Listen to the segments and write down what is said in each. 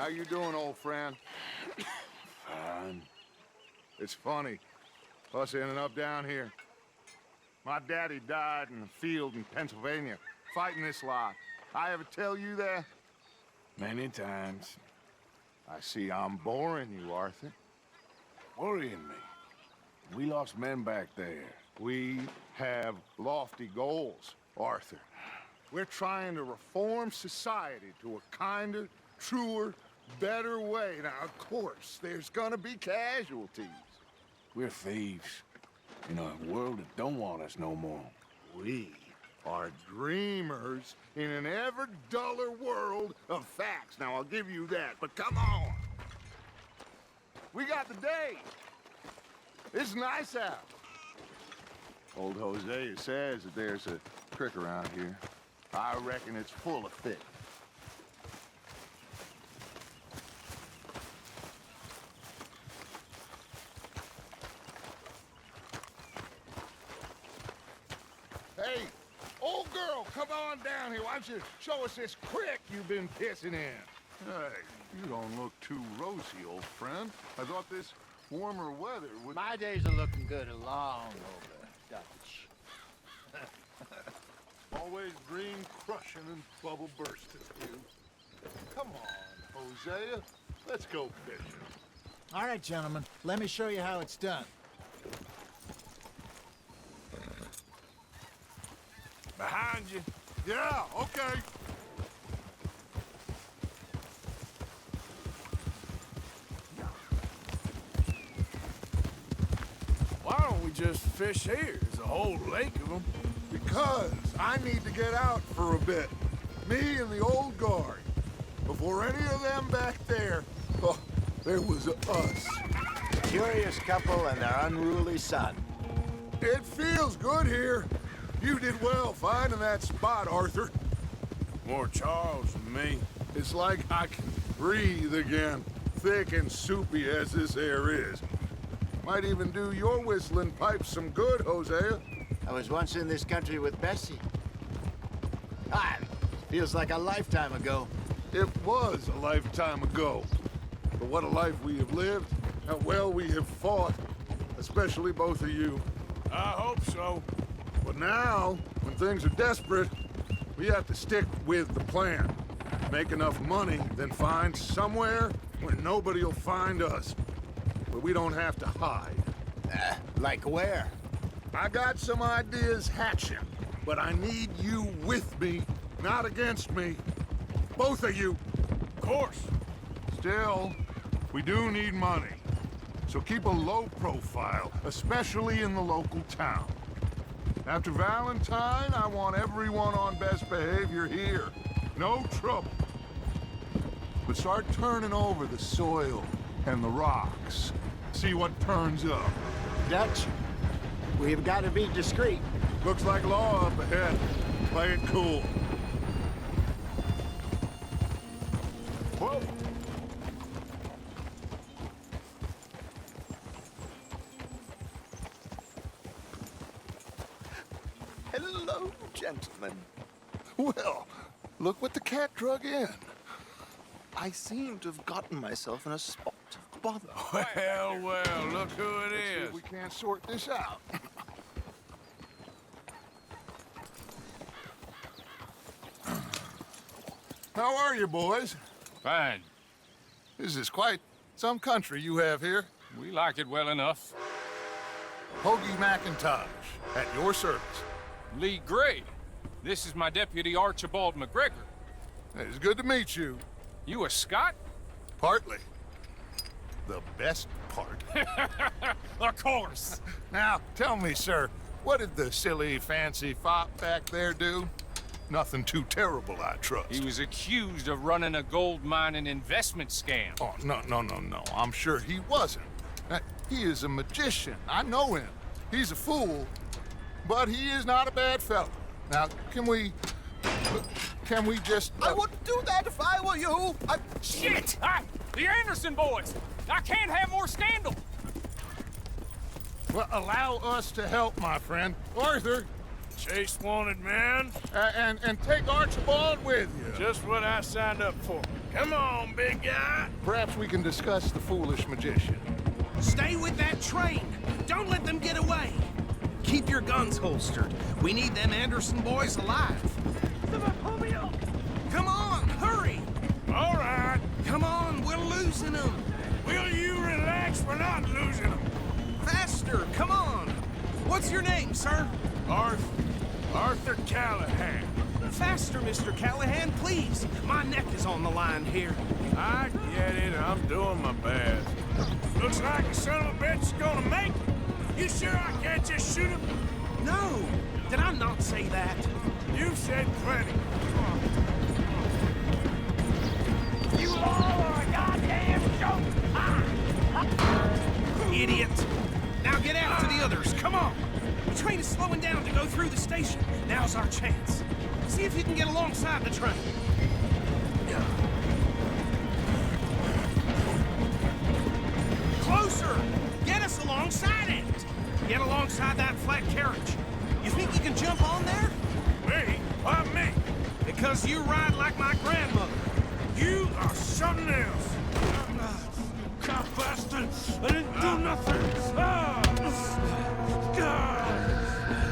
How you doing, old friend? Fine. It's funny, us ending up down here. My daddy died in the field in Pennsylvania, fighting this lot. I ever tell you that? Many times. I see I'm boring you, Arthur. Worrying me. We lost men back there. We have lofty goals, Arthur. We're trying to reform society to a kinder, truer, better way. Now, of course, there's gonna be casualties. We're thieves. In a world that don't want us no more. We are dreamers in an ever duller world of facts. Now, I'll give you that, but come on. We got the day. It's nice out. Old Hosea says that there's a creek around here. I reckon it's full of fish. Hey, old girl, come on down here. Why don't you show us this creek you've been pissing in? Hey, you don't look too rosy, old friend. I thought this warmer weather would... My days are looking good along over, Dutch. Always dream crushing and bubble bursting, you. Come on, Hosea. Let's go fishing. All right, gentlemen, let me show you how it's done. Behind you. Yeah, okay. Why don't we just fish here? There's a whole lake of them. Because I need to get out for a bit. Me and the old guard. Before any of them back there, oh, there was us. Curious couple and their unruly son. It feels good here. You did well finding that spot, Arthur. More Charles than me. It's like I can breathe again, thick and soupy as this air is. Might even do your whistling pipes some good, Hosea. I was once in this country with Bessie. Ah, feels like a lifetime ago. It was a lifetime ago. But what a life we have lived, how well we have fought, especially both of you. I hope so. But now, when things are desperate, we have to stick with the plan. Make enough money, then find somewhere where nobody will find us. Where we don't have to hide. Like where? I got some ideas hatching, but I need you with me, not against me. Both of you. Of course. Still, we do need money. So keep a low profile, especially in the local town. After Valentine, I want everyone on best behavior here. No trouble. But start turning over the soil and the rocks. See what turns up. Dutch, we've got to be discreet. Looks like law up ahead. Play it cool. Whoa. Hello, gentlemen. Well, look what the cat drug in. I seem to have gotten myself in a spot of bother. Well, well, look who it Let's see if is. we can't sort this out. How are you, boys? Fine. This is quite some country you have here. We like it well enough. Hoagie McIntosh, at your service. Lee Gray. This is my deputy Archibald McGregor. It's good to meet you. You a Scot? Partly. The best part. Of course. Now, tell me, sir, what did the silly, fancy fop back there do? Nothing too terrible, I trust. He was accused of running a gold mining investment scam. Oh, no. I'm sure he wasn't. He is a magician. I know him. He's a fool, but he is not a bad fellow. Now, can we just... I wouldn't do that if I were you. Shit! Hi, the Anderson boys! I can't have more scandal! Well, allow us to help, my friend. Arthur, Chase wanted man. and take Archibald with you. Just what I signed up for. Come on, big guy. Perhaps we can discuss the foolish magician. Stay with that train. Don't let them get away. Keep your guns holstered. We need them Anderson boys alive. Come on, hurry. All right. Come on, we're losing them. Will you relax? We're not losing them. Faster, come on. What's your name, sir? Arthur Callahan. Faster, Mr. Callahan, please. My neck is on the line here. I get it. I'm doing my best. Looks like the son of a bitch is gonna make it. You sure I can't just shoot him? No, did I not say that? You've said plenty. You all are a goddamn joke! Idiot. Now get after the others, come on. The train is slowing down to go through the station. Now's our chance. See if you can get alongside the train. Closer! Get us alongside it! Get alongside that flat carriage. You think you can jump on there? Me? Why me? Because you ride like my grandmother. You are something else. God, bastard! I didn't do nothing. God!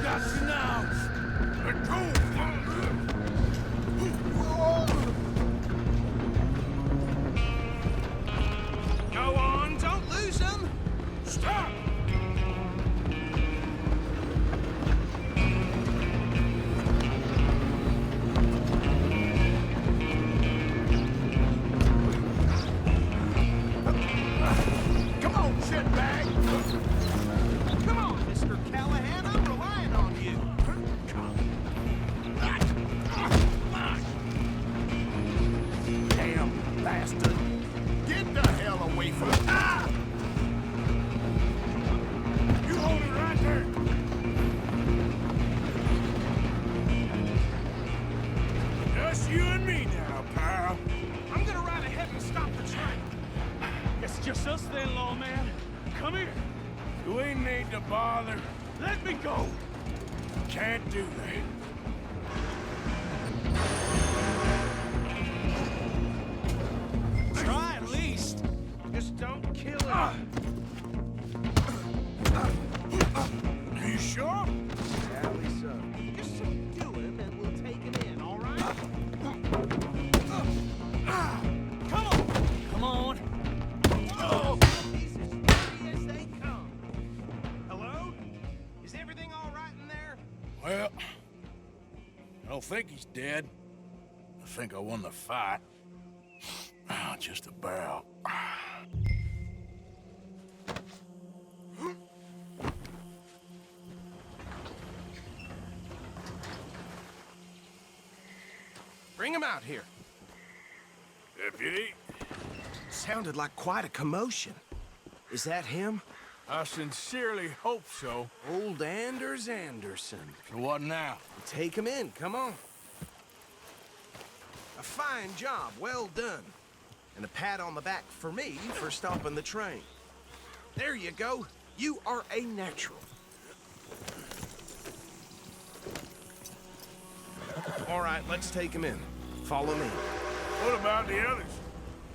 Got you now. Let go. Go on, don't lose them. Stop! Come on, shitbag! Come on, Mr. Callahan, I'm relying on you. Damn bastard! Get the hell away from me! Ah! You hold it right there. Just you and me now, pal. I'm gonna ride ahead and stop the train. It's just us then, lawman. Come here. Do we need to bother? Let me go. Can't do that. Try at least. Just don't kill it. Are you sure? Sadly so. Just subdue him and we'll take him in, all right? Come on! Come on. He's as ready as they come. Hello? Is everything all right in there? Well, I don't think he's dead. I think I won the fight. Just about. Bring him out here. Deputy, Sounded like quite a commotion. Is that him? I sincerely hope so. Old Anders Anderson. So what now? Take him in, come on. A fine job, well done. And a pat on the back for me for stopping the train. There you go. You are a natural. All right, let's take him in. Follow me. What about the others?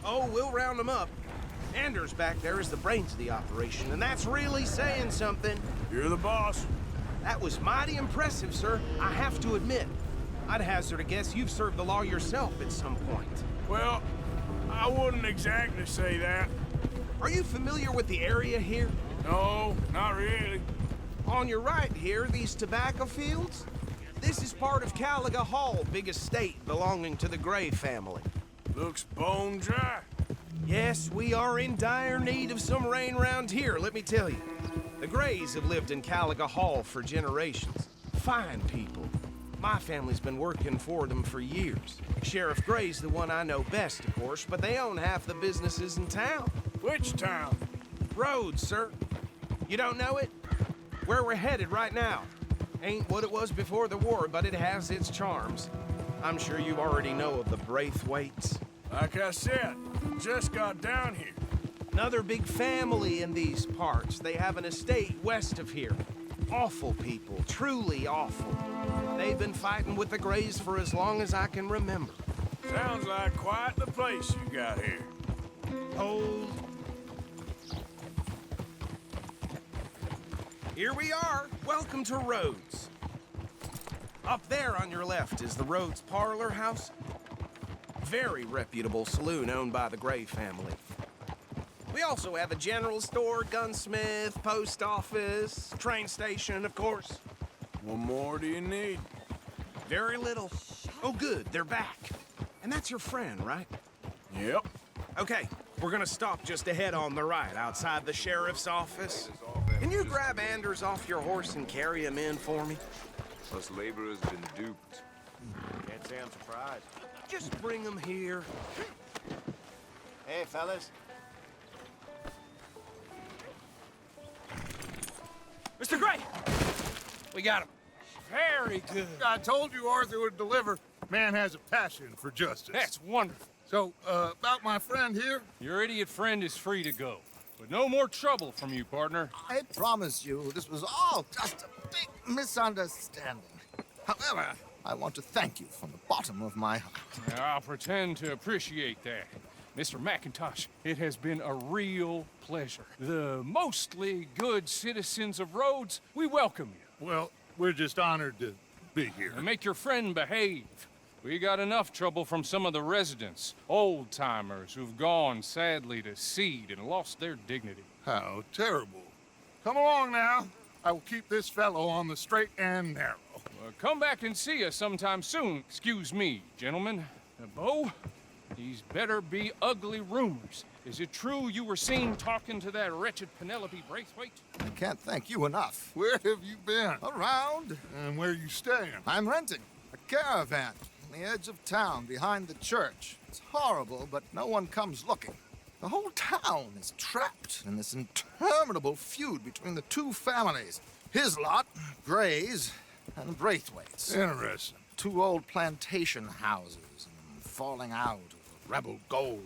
Oh, we'll round them up. Anders back there is the brains of the operation, and that's really saying something. You're the boss. That was mighty impressive, sir. I have to admit. I'd hazard a guess you've served the law yourself at some point. Well, I wouldn't exactly say that. Are you familiar with the area here? No, not really. On your right here, these tobacco fields? This is part of Caliga Hall, big estate belonging to the Gray family. Looks bone dry. Yes, we are in dire need of some rain round here, let me tell you. The Grays have lived in Caliga Hall for generations. Fine people. My family's been working for them for years. Sheriff Gray's the one I know best, of course, but they own half the businesses in town. Which town? Rhodes, sir. You don't know it? Where we're headed right now. Ain't what it was before the war, but it has its charms. I'm sure you already know of the Braithwaites. Like I said, just got down here. Another big family in these parts. They have an estate west of here. Awful people, truly awful. They've been fighting with the Grays for as long as I can remember. Sounds like quite the place you got here. Hold. Here we are. Welcome to Rhodes. Up there on your left is the Rhodes Parlor House. Very reputable saloon owned by the Gray family. We also have a general store, gunsmith, post office, train station, of course. What more do you need? Very little. Oh, good, they're back. And that's your friend, right? Yep. Okay, we're gonna stop just ahead on the right, outside the sheriff's office. Can you grab Anders off your horse and carry him in for me? Us laborers been duped. Can't say I'm surprised. Just bring him here. Hey, fellas. Mr. Gray! We got him. Very good. I told you Arthur would deliver. Man has a passion for justice. That's wonderful. So, about my friend here? Your idiot friend is free to go. But no more trouble from you, partner. I promise you, this was all just a big misunderstanding. However, I want to thank you from the bottom of my heart. I'll pretend to appreciate that. Mr. McIntosh, it has been a real pleasure. The mostly good citizens of Rhodes, we welcome you. Well, we're just honored to be here. And make your friend behave. We got enough trouble from some of the residents, old-timers who've gone, sadly, to seed and lost their dignity. How terrible. Come along now. I will keep this fellow on the straight and narrow. Come back and see us sometime soon. Excuse me, gentlemen. Bo, these better be ugly rumors. Is it true you were seen talking to that wretched Penelope Braithwaite? I can't thank you enough. Where have you been? Around, And where you staying? I'm renting a caravan on the edge of town behind the church. It's horrible, but no one comes looking. The whole town is trapped in this interminable feud between the two families. His lot, Gray's, and Braithwaite's. Interesting. Two old plantation houses and falling out over rebel gold,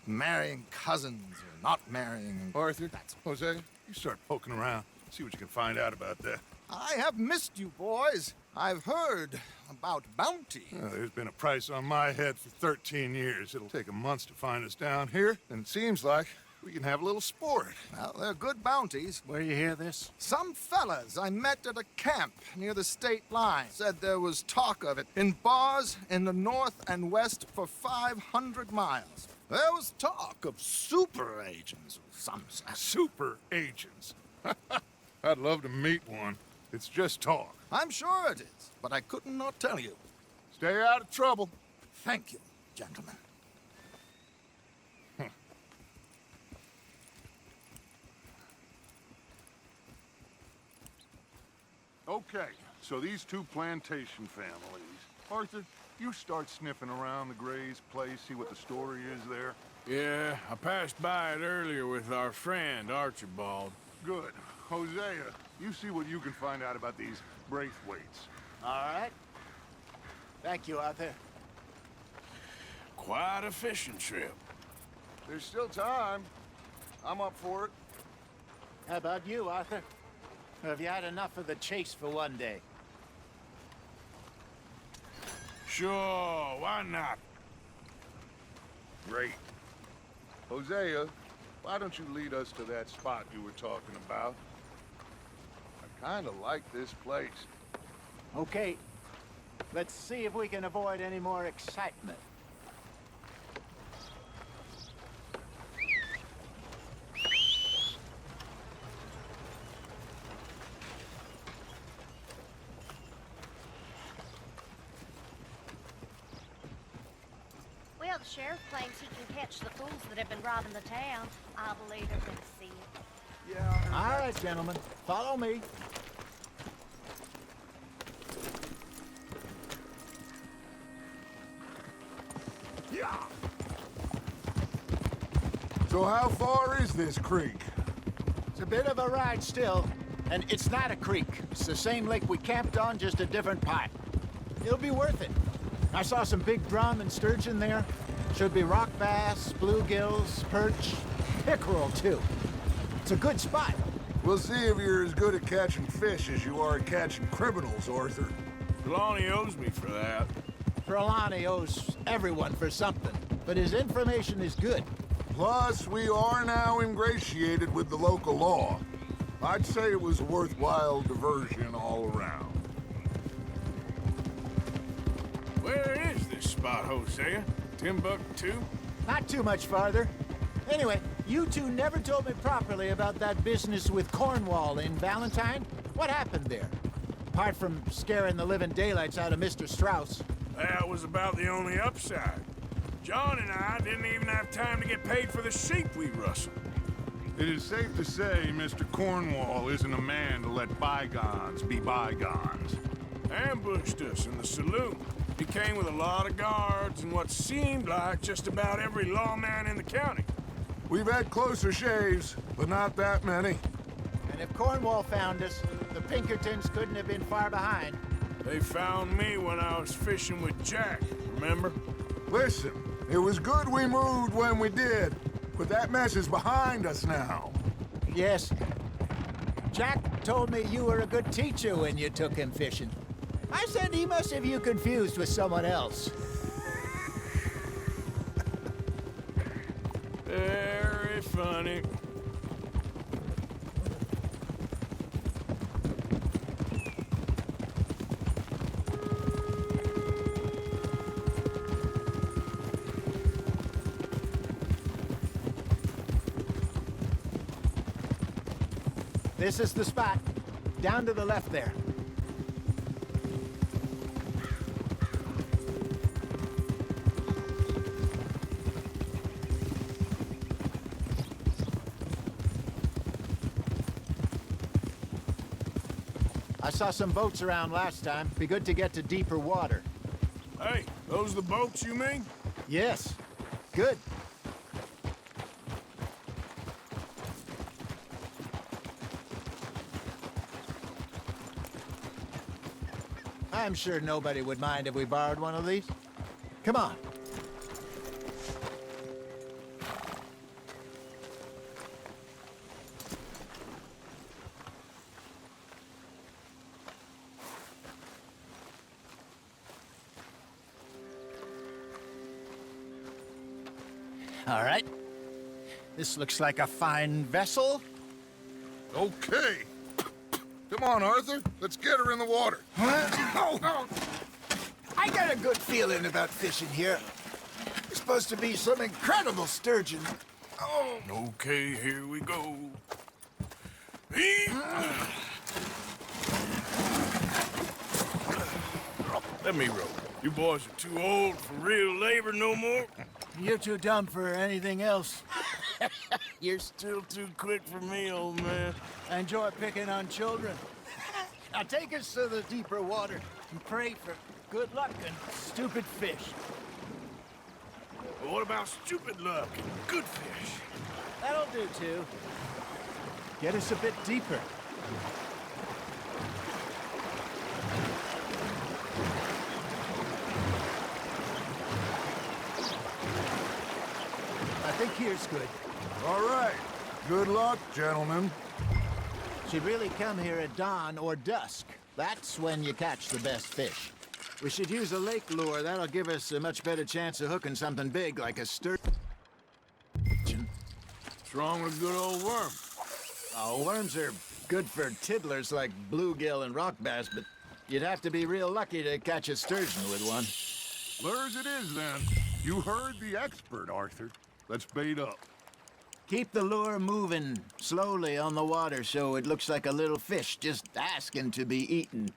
and marrying cousins or not marrying. Arthur, Hosea, you start poking around. See what you can find out about that. I have missed you, boys. I've heard about bounty. There's been a price on my head for 13 years. It'll take 'em months to find us down here, and it seems like we can have a little sport. Well, they're good bounties. Where you hear this? Some fellas I met at a camp near the state line said there was talk of it in bars in the north and west for 500 miles. There was talk of super agents of some sort. Super agents. I'd love to meet one. It's just talk. I'm sure it is, but I couldn't not tell you. Stay out of trouble. Thank you, gentlemen. Okay, so these two plantation families. Arthur, you start sniffing around the Gray's place, see what the story is there. Yeah, I passed by it earlier with our friend, Archibald. Good. Hosea, you see what you can find out about these Braithwaites. All right. Thank you, Arthur. Quite a fishing trip. There's still time. I'm up for it. How about you, Arthur? Have you had enough of the chase for one day? Sure, why not? Great. Hosea, why don't you lead us to that spot you were talking about? I kind of like this place. Okay. Let's see if we can avoid any more excitement. Well, the sheriff claims he can catch the fools that have been robbing the town. I believe they're gonna see it. All right, gentlemen. Follow me. Yeah. So how far is this creek? It's a bit of a ride still, and it's not a creek. It's the same lake we camped on, just a different part. It'll be worth it. I saw some big drum and sturgeon there. Should be rock bass, bluegills, perch, pickerel too. It's a good spot. We'll see if you're as good at catching fish as you are at catching criminals, Arthur. Trelawny owes me for that. Trelawny owes everyone for something, but his information is good. Plus, we are now ingratiated with the local law. I'd say it was a worthwhile diversion all around. Where is this spot, Hosea? Timbuktu? Not too much farther. Anyway, you two never told me properly about that business with Cornwall in Valentine. What happened there? Apart from scaring the living daylights out of Mr. Strauss. That was about the only upside. John and I didn't even have time to get paid for the sheep we rustled. It is safe to say Mr. Cornwall isn't a man to let bygones be bygones. Ambushed us in the saloon. He came with a lot of guards and what seemed like just about every lawman in the county. We've had closer shaves, but not that many. And if Cornwall found us, the Pinkertons couldn't have been far behind. They found me when I was fishing with Jack, remember? Listen, it was good we moved when we did, but that mess is behind us now. Yes. Jack told me you were a good teacher when you took him fishing. I said he must have you confused with someone else. Very funny. This is the spot. Down to the left there. I saw some boats around last time. Be good to get to deeper water. Hey, those the boats you mean? Yes. Good. I'm sure nobody would mind if we borrowed one of these. Come on. All right. This looks like a fine vessel. Okay. Come on, Arthur. Let's get her in the water. Oh. I got a good feeling about fishing here. It's supposed to be some incredible sturgeon. Oh. Okay, here we go. Let me row. You boys are too old for real labor no more. You're too dumb for anything else. You're still too quick for me, old man. I enjoy picking on children. Now take us to the deeper water and pray for good luck and stupid fish. But what about stupid luck and good fish? That'll do, too. Get us a bit deeper. I think here's good. All right. Good luck, gentlemen. Should really come here at dawn or dusk. That's when you catch the best fish. We should use a lake lure. That'll give us a much better chance of hooking something big like a sturgeon. What's wrong with good old worm? Oh, worms are good for tiddlers like bluegill and rock bass, but you'd have to be real lucky to catch a sturgeon with one. Lures it is, then. You heard the expert, Arthur. Let's bait up. Keep the lure moving slowly on the water so it looks like a little fish just asking to be eaten.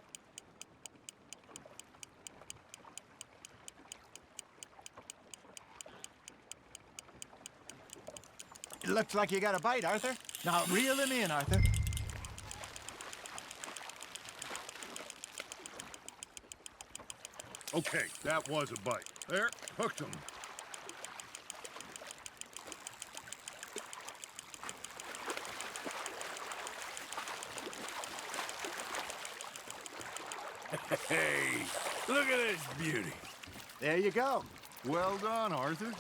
It looks like you got a bite, Arthur. Now reel him in, Arthur. Okay, that was a bite. There, hooked him. Hey, look at this beauty. There you go. Well done, Arthur.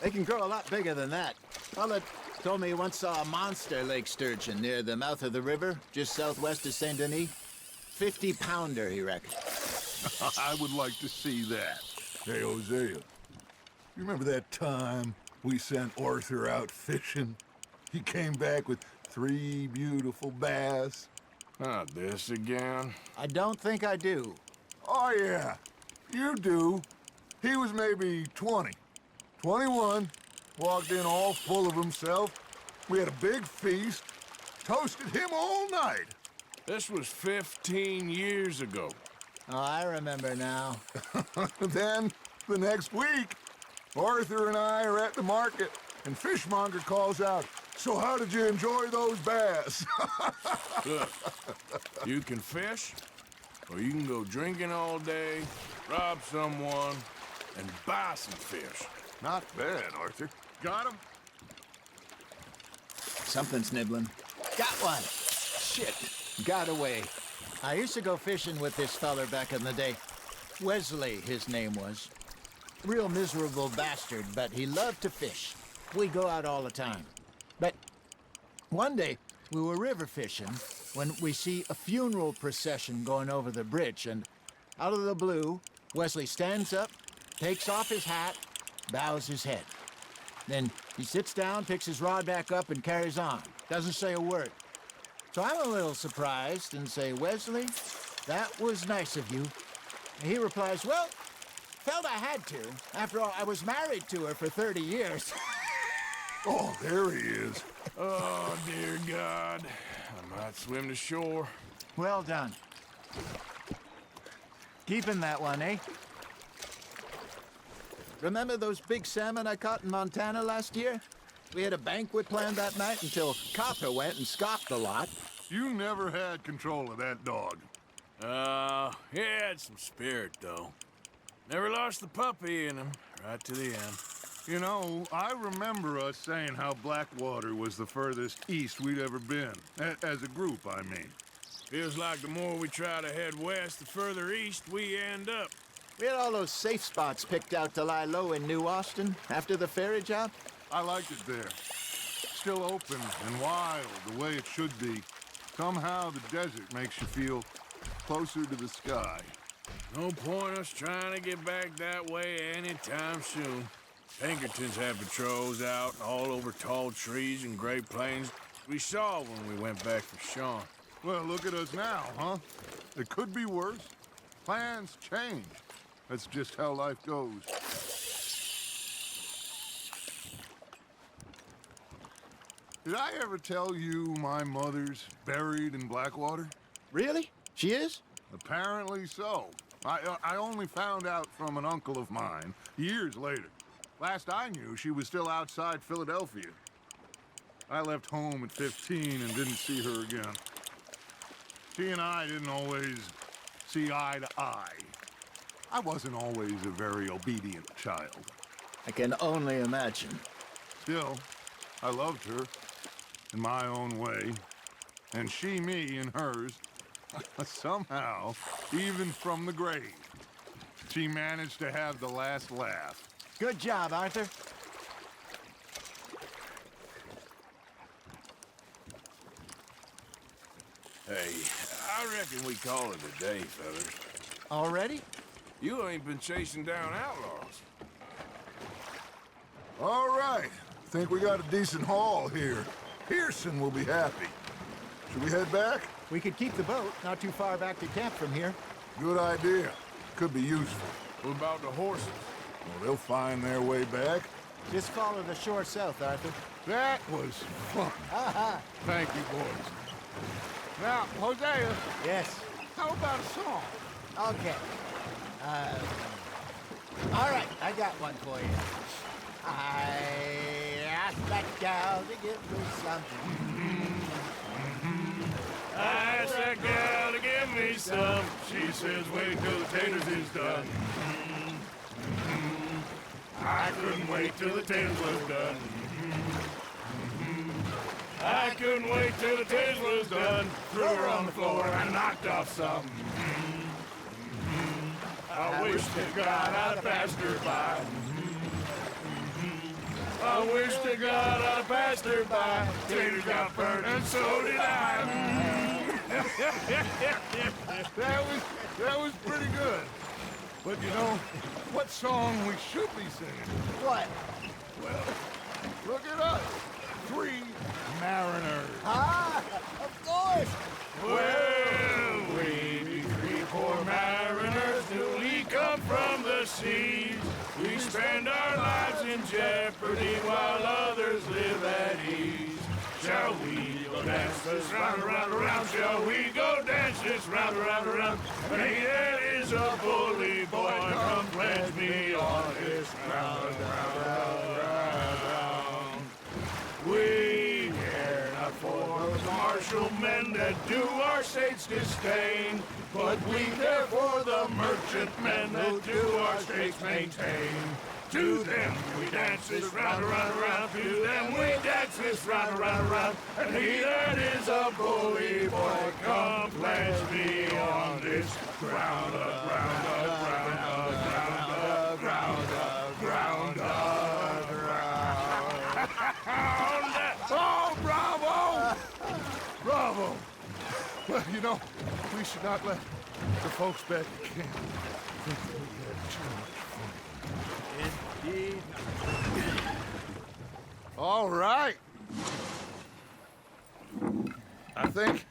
They can grow a lot bigger than that. Fella told me he once saw a monster lake sturgeon near the mouth of the river, just southwest of Saint Denis. 50-pounder, he reckoned. I would like to see that. Hey, Hosea. You remember that time we sent Arthur out fishing? He came back with 3 beautiful bass. Not this again. I don't think I do. Oh, yeah. You do. He was maybe 20. 21. Walked in all full of himself. We had a big feast. Toasted him all night. This was 15 years ago. Oh, I remember now. Then, the next week, Arthur and I are at the market, and Fishmonger calls out, "So how did you enjoy those bass?" Look, you can fish, or you can go drinking all day, rob someone, and buy some fish. Not bad, Arthur. Got him? Something's nibbling. Got one. Shit. Got away. I used to go fishing with this feller back in the day. Wesley, his name was. Real miserable bastard, but he loved to fish. We go out all the time. But one day, we were river fishing when we see a funeral procession going over the bridge, and out of the blue, Wesley stands up, takes off his hat, bows his head. Then he sits down, picks his rod back up, and carries on. Doesn't say a word. So I'm a little surprised and say, "Wesley, that was nice of you." And he replies, "Well, felt I had to. After all, I was married to her for 30 years. Oh, there he is. Oh, dear God. I might swim to shore. Well done. Keeping that one, eh? Remember those big salmon I caught in Montana last year? We had a banquet planned that night until Copper went and scoffed a lot. You never had control of that dog. He had some spirit, though. Never lost the puppy in him, right to the end. You know, I remember us saying how Blackwater was the furthest east we'd ever been. As a group, I mean. Feels like the more we try to head west, the further east we end up. We had all those safe spots picked out to lie low in New Austin after the ferry job. I liked it there. Still open and wild, the way it should be. Somehow the desert makes you feel closer to the sky. No point us trying to get back that way anytime soon. Pinkertons had patrols out all over tall trees and Great Plains. We saw when we went back for Sean. Well, look at us now, huh? It could be worse. Plans change. That's just how life goes. Did I ever tell you my mother's buried in Blackwater? Really? She is? Apparently so. I only found out from an uncle of mine years later. Last I knew, she was still outside Philadelphia. I left home at 15 and didn't see her again. She and I didn't always see eye to eye. I wasn't always a very obedient child. I can only imagine. Still, I loved her in my own way, and she me in hers. Somehow, even from the grave, she managed to have the last laugh. Good job, Arthur. Hey, I reckon we call it a day, fellas. Already? You ain't been chasing down outlaws. All right, think we got a decent haul here. Pearson will be happy. Should we head back? We could keep the boat not too far back to camp from here. Good idea. Could be useful. What about the horses? Well, they'll find their way back. Just follow the shore south, Arthur. That was fun. Thank you, boys. Now, Hosea, Yes. how about a song? Okay. All right, I got one for you. I asked that gal to give me something. I asked that gal to give me some. She says, wait till the taters is done. I couldn't wait till the taters was done. I couldn't wait till the taters was done. Threw her on the floor and knocked off some. I wish to God I'd have passed her by. I wish to God I'd have passed her by. Taters got burnt and so did I. That was pretty good. But you know, what song we should be singing? What? Well, look at us. 3 mariners. Ah, of course! Well, we be 3 poor mariners, newly come from the seas. We spend our lives in jeopardy while others live at ease. Shall we go dance this round, around, around? Shall we go dance this round, around, around? Hey, there is a bully boy, come pledge me on this round, round, round, round. We care not for those martial men that do our state's disdain, but we care for the merchant men that do our state's maintain. To them we dance this round, around, around. To them we dance this round, around, around. And he that is a bully boy, come pledge me on this ground, ground, ground, ground, ground, ground, ground. Oh, bravo! Bravo! Well, you know, we should not let the folks back at camp think that we had too much fun. Indeed. All right. I think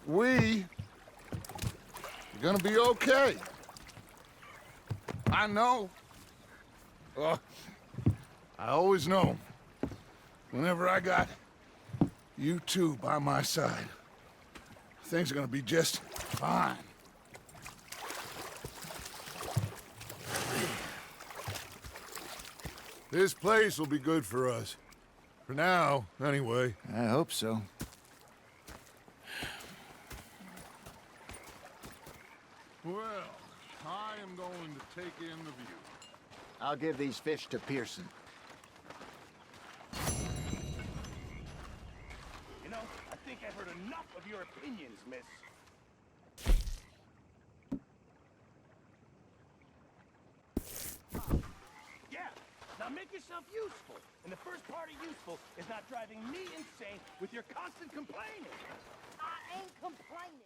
we're gonna be okay. I know. I always know. Whenever I got you two by my side, things are gonna be just fine. This place will be good for us. For now, anyway. I hope so. Well, I am going to take in the view. I'll give these fish to Pearson. You know, I think I've heard enough of your opinions, miss. Yeah, now make yourself useful. And the first part of useful is not driving me insane with your constant complaining. I ain't complaining.